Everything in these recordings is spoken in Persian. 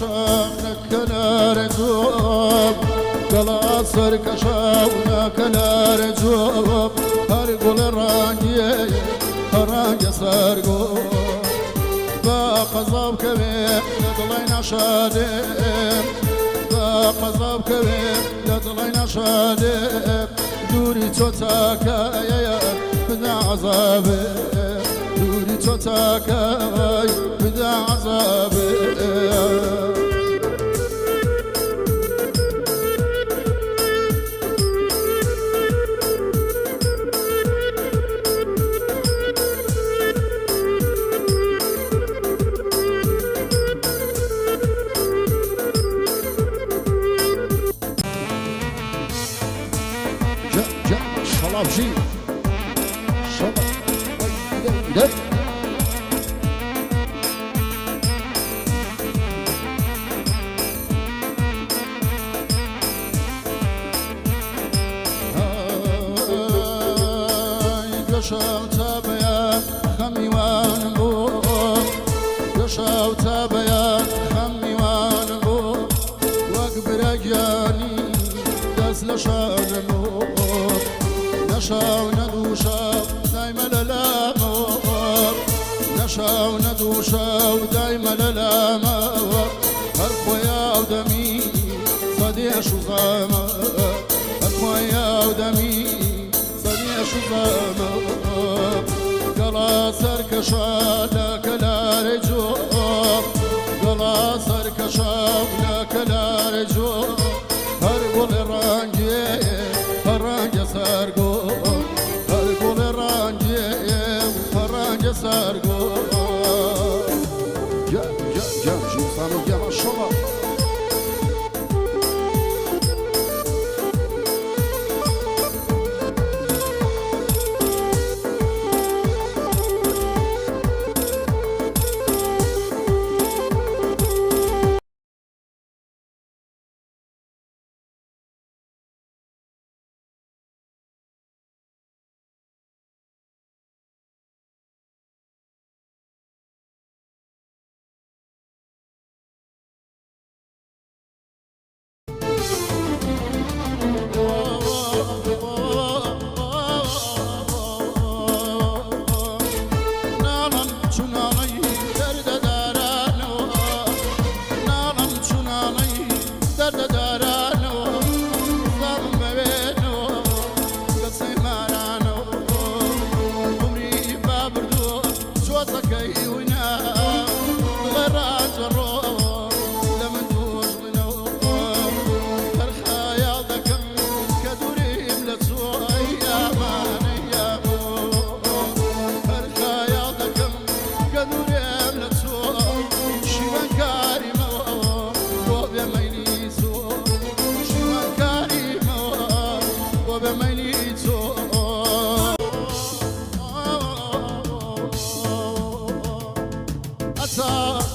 سرکشانه رجوب دلا سرکشانه رجوب هر گل رنگی سرگو با قذاب کبیر دلای نشادم با قذاب کبیر دلای نشادم دوری تو تاکای بده عذابه دوری تو تاکای بده عذابه شلابجي شلاب ده قشاو تابيا خميوان بو قشاو تابيا خميوان بو واقبر اجاني داس لشان بو نشاو ندوشاو دايما للامور نشاو ندوشاو دايما للامور هرخويا ودمي صديع شظامة هرخويا ودمي صديع شظامة قلا سركشا لك لا رجوب قلا سركشا لك لا رجوب هرقل رانجي سرگو هر گل رنگی سرگو جم جیسانو گم شما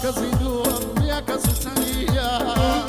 كزيدو يا كسوتانيا